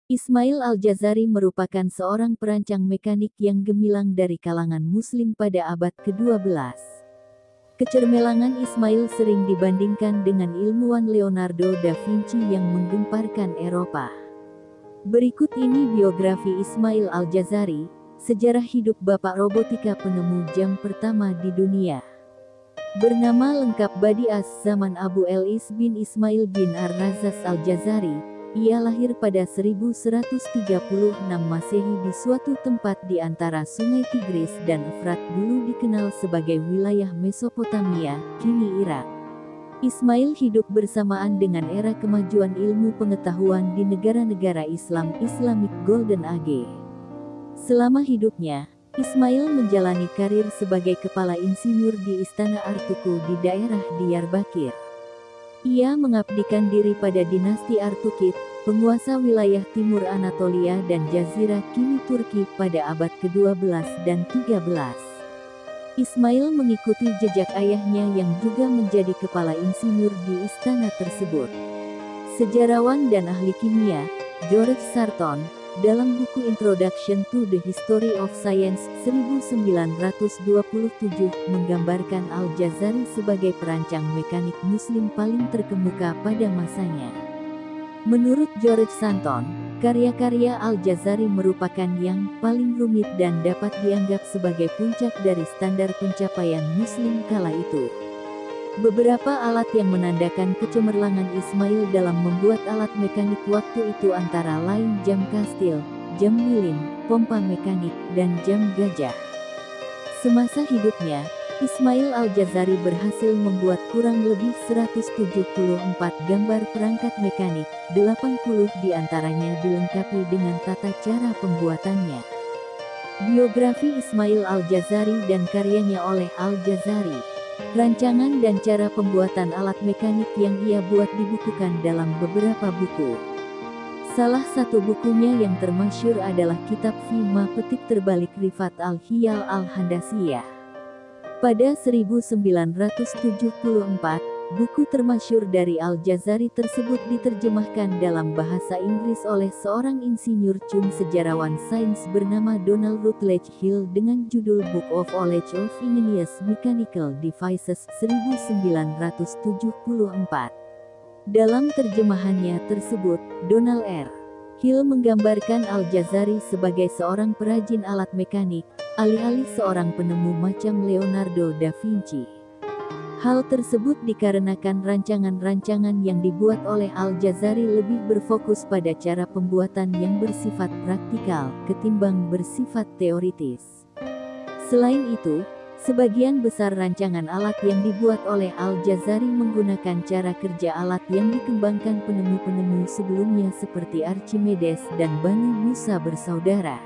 Ismail Al-Jazari merupakan seorang perancang mekanik yang gemilang dari kalangan Muslim pada abad ke-12. Kecermelangan Ismail sering dibandingkan dengan ilmuwan Leonardo da Vinci yang menggemparkan Eropa. Berikut ini biografi Ismail Al-Jazari, sejarah hidup bapak robotika penemu jam pertama di dunia. Bernama lengkap Badi Az-Zaman Abu El-Is bin Ismail bin Ar-Razas Al-Jazari. Ia lahir pada 1136 Masehi di suatu tempat di antara Sungai Tigris dan Efrat, dulu dikenal sebagai wilayah Mesopotamia, kini Irak. Ismail hidup bersamaan dengan era kemajuan ilmu pengetahuan di negara-negara Islam Islamic Golden Age. Selama hidupnya, Ismail menjalani karir sebagai kepala insinyur di Istana Artuku di daerah Diyarbakir. Ia mengabdikan diri pada dinasti Artukid, penguasa wilayah timur Anatolia dan Jazirah kini Turki pada abad ke-12 dan 13. Ismail mengikuti jejak ayahnya yang juga menjadi kepala insinyur di istana tersebut. Sejarawan dan ahli kimia, George Sarton, dalam buku Introduction to the History of Science 1927 menggambarkan Al-Jazari sebagai perancang mekanik Muslim paling terkemuka pada masanya. Menurut George Sarton, karya-karya Al-Jazari merupakan yang paling rumit dan dapat dianggap sebagai puncak dari standar pencapaian Muslim kala itu. Beberapa alat yang menandakan kecemerlangan Ismail dalam membuat alat mekanik waktu itu antara lain jam kastil, jam lilin, pompa mekanik, dan jam gajah. Semasa hidupnya, Ismail Al-Jazari berhasil membuat kurang lebih 174 gambar perangkat mekanik, 80 diantaranya dilengkapi dengan tata cara pembuatannya. Biografi Ismail Al-Jazari dan karyanya oleh Al-Jazari. Rancangan dan cara pembuatan alat mekanik yang ia buat dibukukan dalam beberapa buku. Salah satu bukunya yang termasyhur adalah Kitab Fima Petik Terbalik Rifat Al-Hiyal Al-Handasiyah. Pada 1974, buku termasyhur dari Al-Jazari tersebut diterjemahkan dalam bahasa Inggris oleh seorang insinyur cum sejarawan sains bernama Donald Rutledge Hill dengan judul Book of Knowledge of Ingenious Mechanical Devices 1974. Dalam terjemahannya tersebut, Donald R. Hill menggambarkan Al-Jazari sebagai seorang perajin alat mekanik, alih-alih seorang penemu macam Leonardo da Vinci. Hal tersebut dikarenakan rancangan-rancangan yang dibuat oleh Al-Jazari lebih berfokus pada cara pembuatan yang bersifat praktikal, ketimbang bersifat teoritis. Selain itu, sebagian besar rancangan alat yang dibuat oleh Al-Jazari menggunakan cara kerja alat yang dikembangkan penemu-penemu sebelumnya seperti Archimedes dan Banu Musa bersaudara.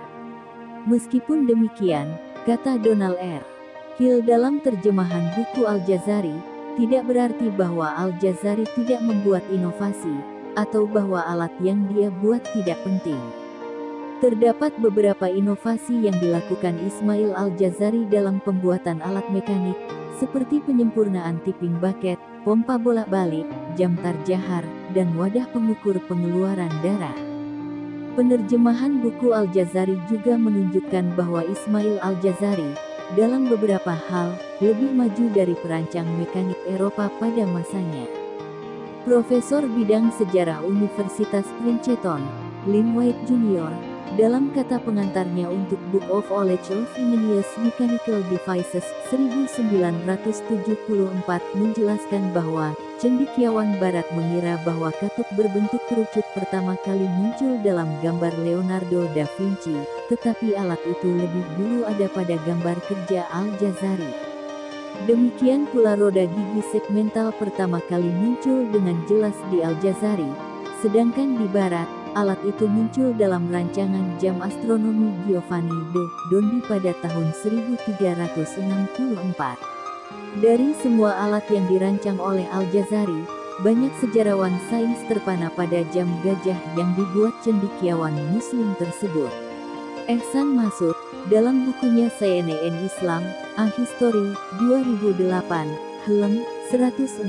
Meskipun demikian, kata Donald R. Hill dalam terjemahan buku Al-Jazari, tidak berarti bahwa Al-Jazari tidak membuat inovasi, atau bahwa alat yang dia buat tidak penting. Terdapat beberapa inovasi yang dilakukan Ismail Al-Jazari dalam pembuatan alat mekanik, seperti penyempurnaan tipping bucket, pompa bolak-balik, jam tarjahar, dan wadah pengukur pengeluaran darah. Penerjemahan buku Al-Jazari juga menunjukkan bahwa Ismail Al-Jazari, dalam beberapa hal, lebih maju dari perancang mekanik Eropa pada masanya. Profesor bidang sejarah Universitas Princeton, Lynn White Jr., dalam kata pengantarnya untuk Book of Knowledge of Ingenious Mechanical Devices 1974 menjelaskan bahwa cendekiawan barat mengira bahwa katup berbentuk kerucut pertama kali muncul dalam gambar Leonardo da Vinci, tetapi alat itu lebih dulu ada pada gambar kerja Al-Jazari. Demikian pula roda gigi segmental pertama kali muncul dengan jelas di Al-Jazari, sedangkan di barat, alat itu muncul dalam rancangan jam astronomi Giovanni de' Dondi pada tahun 1364. Dari semua alat yang dirancang oleh Al-Jazari, banyak sejarawan sains terpana pada jam gajah yang dibuat cendekiawan Muslim tersebut. Ehsan Masud, dalam bukunya CNN Islam, A History, 2008, halaman 163,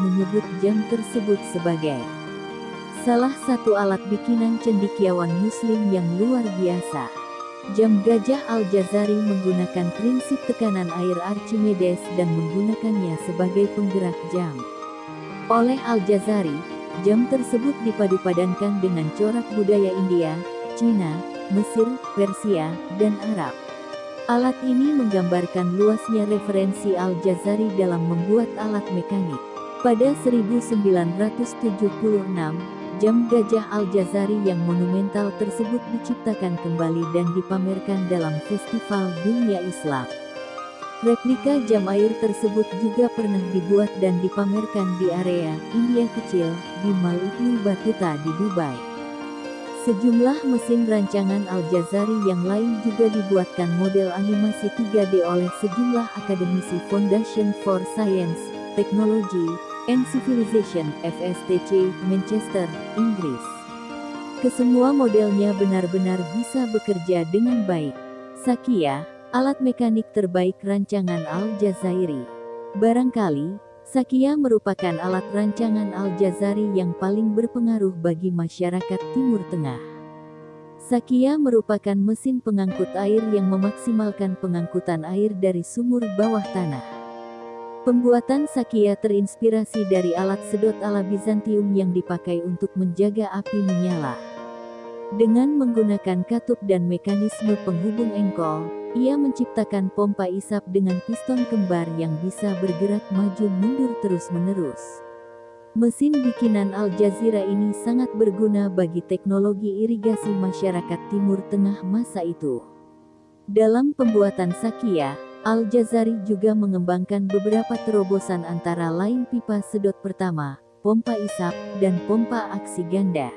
menyebut jam tersebut sebagai salah satu alat bikinan cendekiawan Muslim yang luar biasa. Jam gajah Al-Jazari menggunakan prinsip tekanan air Archimedes dan menggunakannya sebagai penggerak jam. Oleh Al-Jazari, jam tersebut dipadupadankan dengan corak budaya India, Cina, Mesir, Persia, dan Arab. Alat ini menggambarkan luasnya referensi Al-Jazari dalam membuat alat mekanik. Pada 1976, jam gajah Al-Jazari yang monumental tersebut diciptakan kembali dan dipamerkan dalam Festival Dunia Islam. Replika jam air tersebut juga pernah dibuat dan dipamerkan di area India Kecil di Mall Ibnu Battuta di Dubai. Sejumlah mesin rancangan Al-Jazari yang lain juga dibuatkan model animasi 3D oleh sejumlah akademisi Foundation for Science, Technology, and Civilization (FSTC), Manchester, Inggris. Kesemua modelnya benar-benar bisa bekerja dengan baik. Sakia, alat mekanik terbaik rancangan Al-Jazari. Barangkali, Sakia merupakan alat rancangan Al-Jazari yang paling berpengaruh bagi masyarakat Timur Tengah. Sakia merupakan mesin pengangkut air yang memaksimalkan pengangkutan air dari sumur bawah tanah. Pembuatan Sakia terinspirasi dari alat sedot ala Bizantium yang dipakai untuk menjaga api menyala. Dengan menggunakan katup dan mekanisme penghubung engkol, ia menciptakan pompa isap dengan piston kembar yang bisa bergerak maju mundur terus-menerus. Mesin bikinan Al-Jazira ini sangat berguna bagi teknologi irigasi masyarakat Timur Tengah masa itu. Dalam pembuatan Sakia, Al-Jazari juga mengembangkan beberapa terobosan antara lain pipa sedot pertama, pompa isap, dan pompa aksi ganda.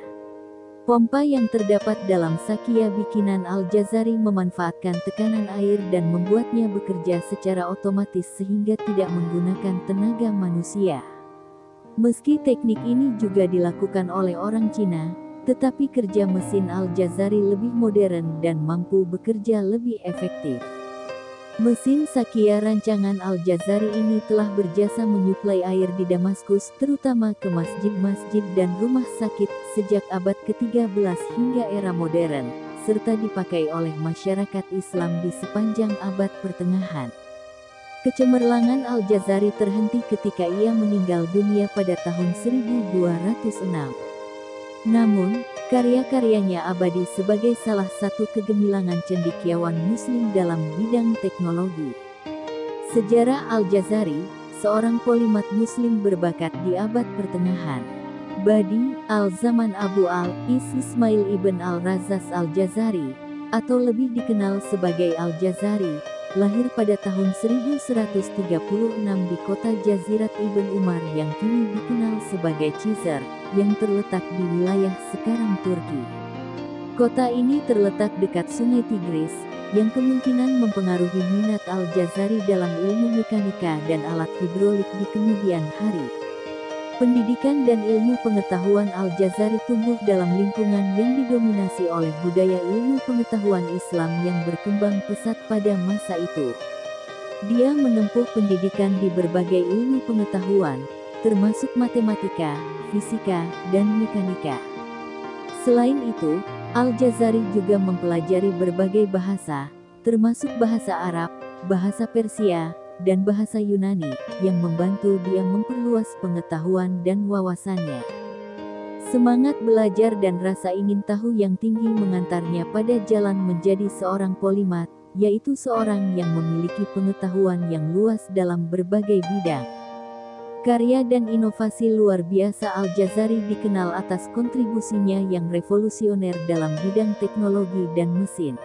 Pompa yang terdapat dalam Sakia bikinan Al-Jazari memanfaatkan tekanan air dan membuatnya bekerja secara otomatis sehingga tidak menggunakan tenaga manusia. Meski teknik ini juga dilakukan oleh orang Cina, tetapi kerja mesin Al-Jazari lebih modern dan mampu bekerja lebih efektif. Mesin Sakia rancangan Al-Jazari ini telah berjasa menyuplai air di Damaskus terutama ke masjid-masjid dan rumah sakit sejak abad ke-13 hingga era modern, serta dipakai oleh masyarakat Islam di sepanjang abad pertengahan. Kecemerlangan Al-Jazari terhenti ketika ia meninggal dunia pada tahun 1206. Namun, karya-karyanya abadi sebagai salah satu kegemilangan cendekiawan Muslim dalam bidang teknologi. Sejarah Al-Jazari, seorang polimat Muslim berbakat di abad pertengahan. Badi, Al-Zaman Abu Al-Is Ismail ibn Al-Razas Al-Jazari, atau lebih dikenal sebagai Al-Jazari, lahir pada tahun 1136 di kota Jazirat Ibn Umar yang kini dikenal sebagai Cizre, yang terletak di wilayah sekarang Turki. Kota ini terletak dekat Sungai Tigris, yang kemungkinan mempengaruhi minat Al-Jazari dalam ilmu mekanika dan alat hidrolik di kemudian hari. Pendidikan dan ilmu pengetahuan Al-Jazari tumbuh dalam lingkungan yang didominasi oleh budaya ilmu pengetahuan Islam yang berkembang pesat pada masa itu. Dia menempuh pendidikan di berbagai ilmu pengetahuan, termasuk matematika, fisika, dan mekanika. Selain itu, Al-Jazari juga mempelajari berbagai bahasa, termasuk bahasa Arab, bahasa Persia, dan bahasa Yunani, yang membantu dia memperluas pengetahuan dan wawasannya. Semangat belajar dan rasa ingin tahu yang tinggi mengantarnya pada jalan menjadi seorang polimat, yaitu seorang yang memiliki pengetahuan yang luas dalam berbagai bidang. Karya dan inovasi luar biasa Al-Jazari dikenal atas kontribusinya yang revolusioner dalam bidang teknologi dan mesin.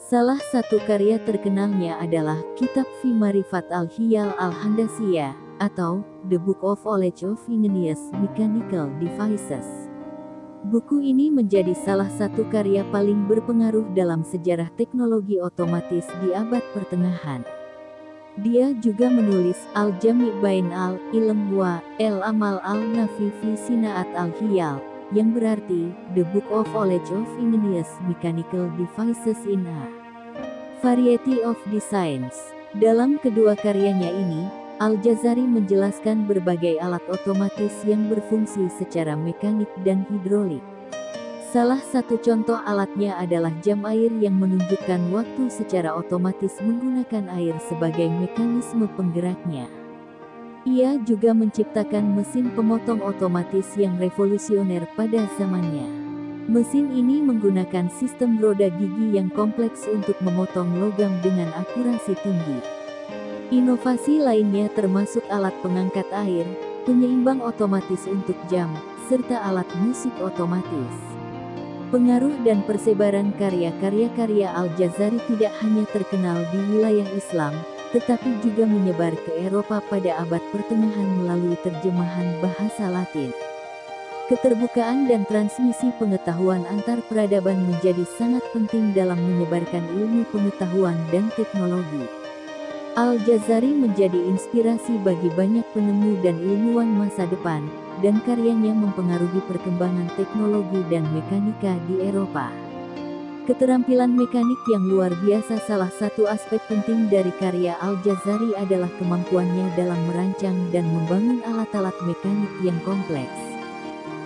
Salah satu karya terkenalnya adalah Kitab Fi Marifat Al-Hiyal Al-Handasiyah, atau The Book of Knowledge of Ingenious Mechanical Devices. Buku ini menjadi salah satu karya paling berpengaruh dalam sejarah teknologi otomatis di abad pertengahan. Dia juga menulis Al-Jami' Bain Al-Ilm wa Al-Amal Al-Nafi fi Sinaat Al-Hiyal, yang berarti The Book of Knowledge of Ingenious Mechanical Devices in a Variety of Designs. Dalam kedua karyanya ini, Al-Jazari menjelaskan berbagai alat otomatis yang berfungsi secara mekanik dan hidrolik. Salah satu contoh alatnya adalah jam air yang menunjukkan waktu secara otomatis menggunakan air sebagai mekanisme penggeraknya. Ia juga menciptakan mesin pemotong otomatis yang revolusioner pada zamannya. Mesin ini menggunakan sistem roda gigi yang kompleks untuk memotong logam dengan akurasi tinggi. Inovasi lainnya termasuk alat pengangkat air, penyeimbang otomatis untuk jam, serta alat musik otomatis. Pengaruh dan persebaran karya Al-Jazari tidak hanya terkenal di wilayah Islam, tetapi juga menyebar ke Eropa pada abad pertengahan melalui terjemahan bahasa Latin. Keterbukaan dan transmisi pengetahuan antar peradaban menjadi sangat penting dalam menyebarkan ilmu pengetahuan dan teknologi. Al-Jazari menjadi inspirasi bagi banyak penemu dan ilmuwan masa depan, dan karyanya mempengaruhi perkembangan teknologi dan mekanika di Eropa. Keterampilan mekanik yang luar biasa. Salah satu aspek penting dari karya Al-Jazari adalah kemampuannya dalam merancang dan membangun alat-alat mekanik yang kompleks.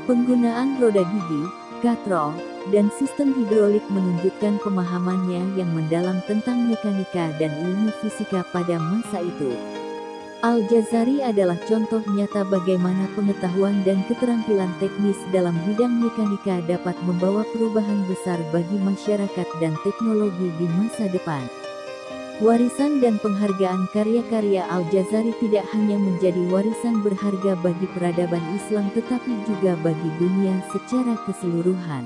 Penggunaan roda gigi, katrol, dan sistem hidrolik menunjukkan pemahamannya yang mendalam tentang mekanika dan ilmu fisika pada masa itu. Al-Jazari adalah contoh nyata bagaimana pengetahuan dan keterampilan teknis dalam bidang mekanika dapat membawa perubahan besar bagi masyarakat dan teknologi di masa depan. Warisan dan penghargaan karya-karya Al-Jazari tidak hanya menjadi warisan berharga bagi peradaban Islam tetapi juga bagi dunia secara keseluruhan.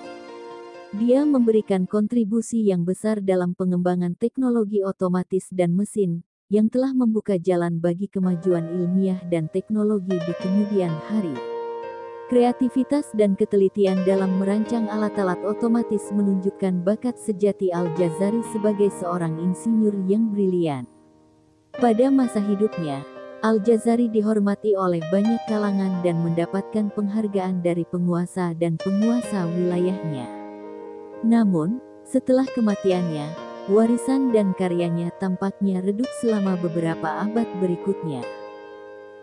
Dia memberikan kontribusi yang besar dalam pengembangan teknologi otomatis dan mesin, yang telah membuka jalan bagi kemajuan ilmiah dan teknologi di kemudian hari. Kreativitas dan ketelitian dalam merancang alat-alat otomatis menunjukkan bakat sejati Al-Jazari sebagai seorang insinyur yang brilian. Pada masa hidupnya, Al-Jazari dihormati oleh banyak kalangan dan mendapatkan penghargaan dari penguasa dan penguasa wilayahnya. Namun, setelah kematiannya, warisan dan karyanya tampaknya redup selama beberapa abad berikutnya.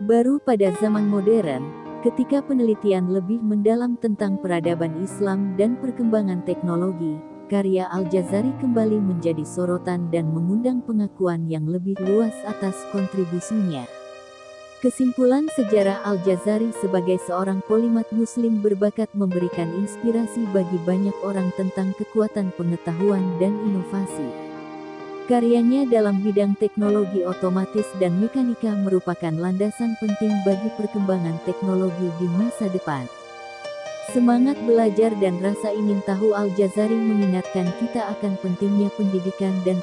Baru pada zaman modern, ketika penelitian lebih mendalam tentang peradaban Islam dan perkembangan teknologi, karya Al-Jazari kembali menjadi sorotan dan mengundang pengakuan yang lebih luas atas kontribusinya. Kesimpulan sejarah Al-Jazari sebagai seorang polimat muslim berbakat memberikan inspirasi bagi banyak orang tentang kekuatan pengetahuan dan inovasi. Karyanya dalam bidang teknologi otomatis dan mekanika merupakan landasan penting bagi perkembangan teknologi di masa depan. Semangat belajar dan rasa ingin tahu Al-Jazari mengingatkan kita akan pentingnya pendidikan dan